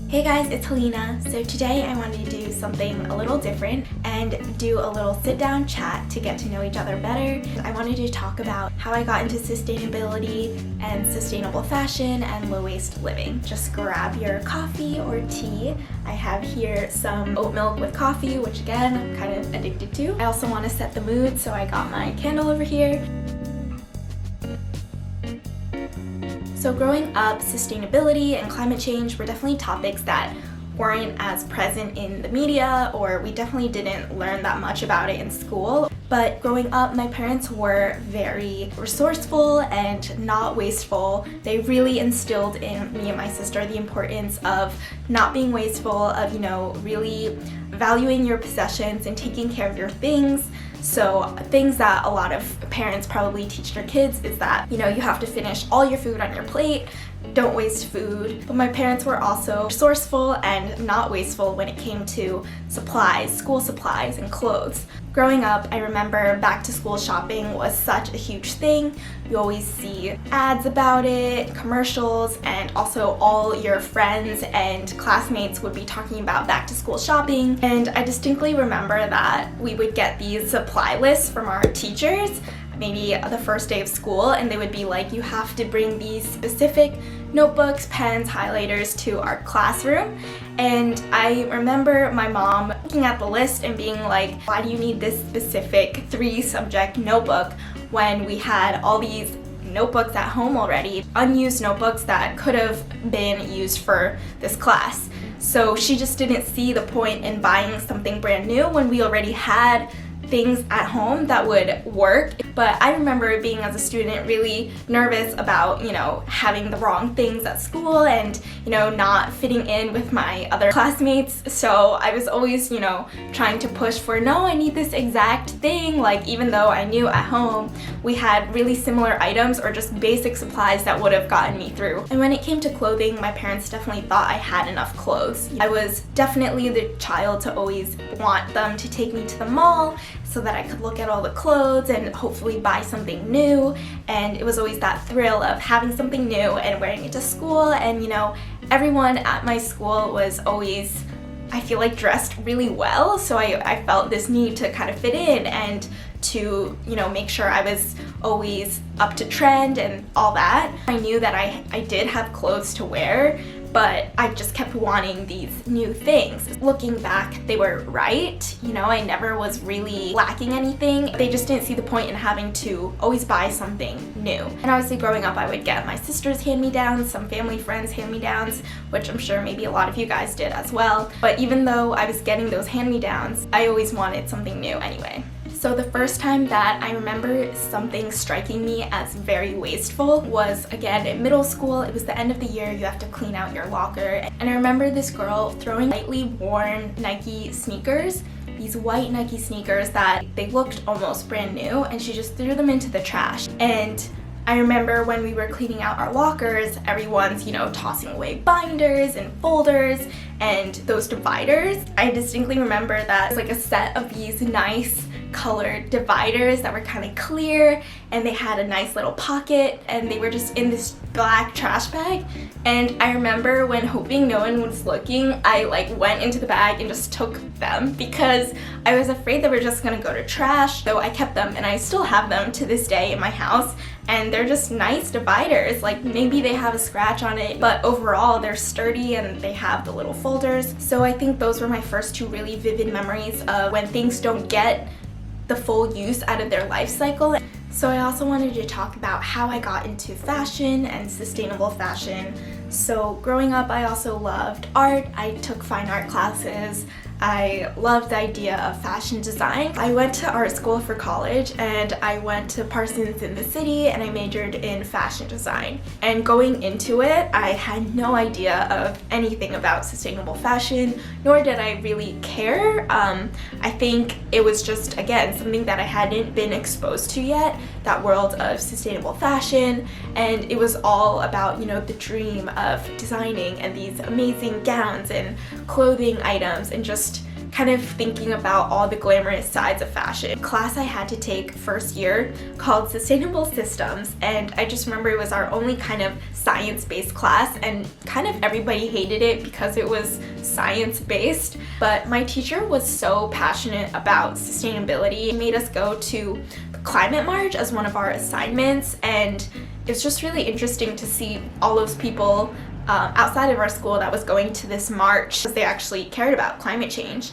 Hey guys, it's Helena. So today I wanted to do something a little different and do a little sit-down chat to get to know each other better. I wanted to talk about how I got into sustainability and sustainable fashion and low-waste living. Just grab your coffee or tea. I have here some oat milk with coffee, which again, I'm kind of addicted to. I also want to set the mood, so I got my candle over here. So growing up, sustainability and climate change were definitely topics that weren't as present in the media, or we definitely didn't learn that much about it in school. But growing up, my parents were very resourceful and not wasteful. They really instilled in me and my sister the importance of not being wasteful, of, really valuing your possessions and taking care of your things. So things that a lot of parents probably teach their kids is that, you have to finish all your food on your plate, don't waste food. But my parents were also resourceful and not wasteful when it came to supplies, school supplies, and clothes. Growing up, I remember back to school shopping was such a huge thing. You always see ads about it, commercials, and also all your friends and classmates would be talking about back to school shopping. And I distinctly remember that we would get these supply lists from our teachers, maybe the first day of school, and they would be like, you have to bring these specific notebooks, pens, highlighters to our classroom. And I remember my mom looking at the list and being like, why do you need this specific 3-subject notebook when we had all these notebooks at home already, unused notebooks that could have been used for this class. So she just didn't see the point in buying something brand new when we already had things at home that would work. But I remember being, as a student, really nervous about, having the wrong things at school and, not fitting in with my other classmates. So I was always, trying to push for, no, I need this exact thing. Like, even though I knew at home we had really similar items or just basic supplies that would have gotten me through. And when it came to clothing, my parents definitely thought I had enough clothes. I was definitely the child to always want them to take me to the mall so that I could look at all the clothes and hopefully buy something new. And it was always that thrill of having something new and wearing it to school. And everyone at my school was always, I feel like, dressed really well. So I felt this need to kind of fit in and to, make sure I was always up to trend and all that. I knew that I did have clothes to wear, but I just kept wanting these new things. Looking back, they were right. I never was really lacking anything. They just didn't see the point in having to always buy something new. And obviously growing up, I would get my sister's hand-me-downs, some family friends' hand-me-downs, which I'm sure maybe a lot of you guys did as well. But even though I was getting those hand-me-downs, I always wanted something new anyway. So the first time that I remember something striking me as very wasteful was, again, in middle school. It was the end of the year, you have to clean out your locker. And I remember this girl throwing lightly worn Nike sneakers, these white Nike sneakers that they looked almost brand new, and she just threw them into the trash. And I remember when we were cleaning out our lockers, everyone's, tossing away binders and folders and those dividers. I distinctly remember that it was like a set of these nice colored dividers that were kind of clear, and they had a nice little pocket, and they were just in this black trash bag. And I remember, when hoping no one was looking, I went into the bag and just took them because I was afraid they were just gonna go to trash. So I kept them, and I still have them to this day in my house, and they're just nice dividers. Maybe they have a scratch on it, but overall they're sturdy and they have the little folders. So I think those were my first 2 really vivid memories of when things don't get the full use out of their life cycle. So I also wanted to talk about how I got into fashion and sustainable fashion. So growing up, I also loved art. I took fine art classes. I loved the idea of fashion design. I went to art school for college, and I went to Parsons in the city, and I majored in fashion design. And going into it, I had no idea of anything about sustainable fashion, nor did I really care. I think it was just, again, something that I hadn't been exposed to yet, that world of sustainable fashion. And it was all about, the dream of designing and these amazing gowns and clothing items, and just kind of thinking about all the glamorous sides of fashion. A class I had to take first year called Sustainable Systems, and I just remember it was our only kind of science-based class, and kind of everybody hated it because it was science-based. But my teacher was so passionate about sustainability. He made us go to the Climate March as one of our assignments, and it's just really interesting to see all those people outside of our school that was going to this march because they actually cared about climate change.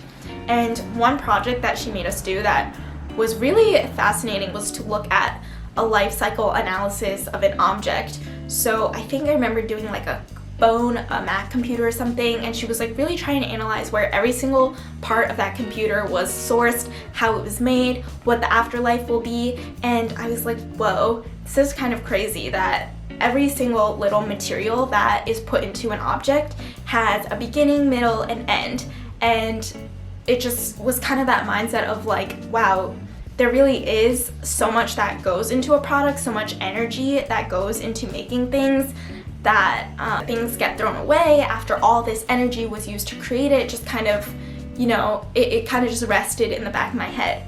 And one project that she made us do that was really fascinating was to look at a life cycle analysis of an object. So I think I remember doing like a phone, a Mac computer or something, and she was like really trying to analyze where every single part of that computer was sourced, how it was made, what the afterlife will be. And I was like, whoa, this is kind of crazy that every single little material that is put into an object has a beginning, middle, and end. And it just was kind of that mindset of like, wow, there really is so much that goes into a product, so much energy that goes into making things, that things get thrown away after all this energy was used to create it. Just kind of, you know, it kind of just rested in the back of my head.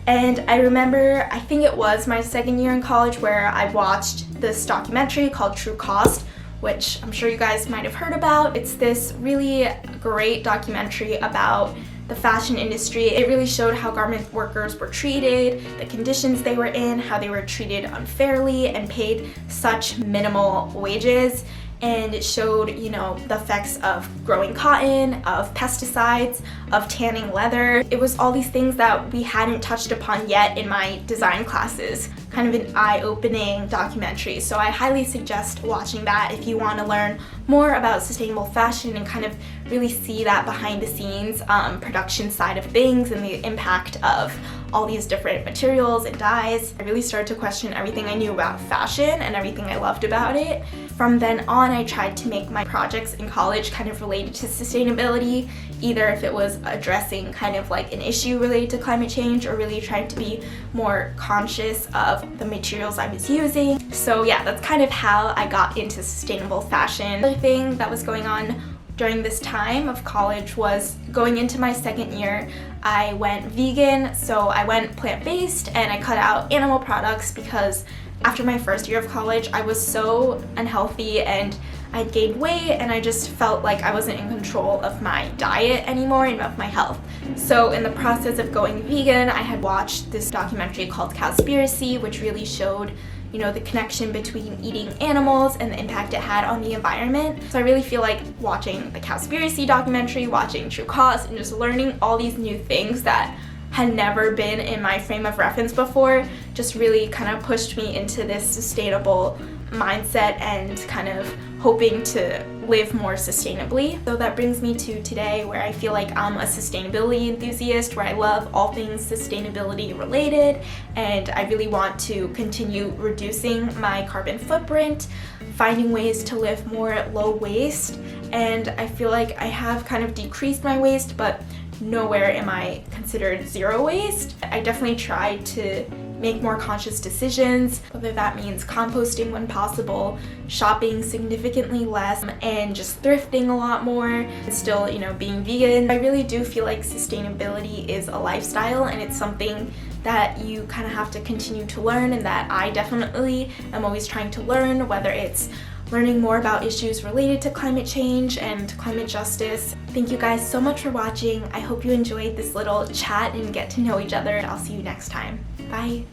And I remember, I think it was my second year in college, where I watched this documentary called True Cost, which I'm sure you guys might have heard about. It's this really great documentary about the fashion industry. It really showed how garment workers were treated, the conditions they were in, how they were treated unfairly and paid such minimal wages. And it showed, you know, the effects of growing cotton, of pesticides, of tanning leather. It was all these things that we hadn't touched upon yet in my design classes. Kind of an eye-opening documentary. So I highly suggest watching that if you want to learn more about sustainable fashion and kind of really see that behind the scenes production side of things and the impact of all these different materials and dyes. I really started to question everything I knew about fashion and everything I loved about it. From then on, I tried to make my projects in college kind of related to sustainability, either if it was addressing kind of like an issue related to climate change or really trying to be more conscious of the materials I was using. So yeah, that's kind of how I got into sustainable fashion. The thing that was going on during this time of college was going into my second year, I went vegan, so I went plant-based and I cut out animal products because after my first year of college, I was so unhealthy and I gained weight and I just felt like I wasn't in control of my diet anymore and of my health. So in the process of going vegan, I had watched this documentary called Cowspiracy, which really showed, you know, the connection between eating animals and the impact it had on the environment. So I really feel like watching the Cowspiracy documentary, watching True Cost, and just learning all these new things that had never been in my frame of reference before just really kind of pushed me into this sustainable mindset and kind of hoping to live more sustainably. So that brings me to today, where I feel like I'm a sustainability enthusiast, where I love all things sustainability related, and I really want to continue reducing my carbon footprint, finding ways to live more low waste, and I feel like I have kind of decreased my waste, but nowhere am I considered zero waste. I definitely try to make more conscious decisions, whether that means composting when possible, shopping significantly less, and just thrifting a lot more, and still, you know, being vegan. I really do feel like sustainability is a lifestyle, and it's something that you kind of have to continue to learn, and that I definitely am always trying to learn, whether it's learning more about issues related to climate change and climate justice. Thank you guys so much for watching. I hope you enjoyed this little chat and get to know each other. I'll see you next time. Bye.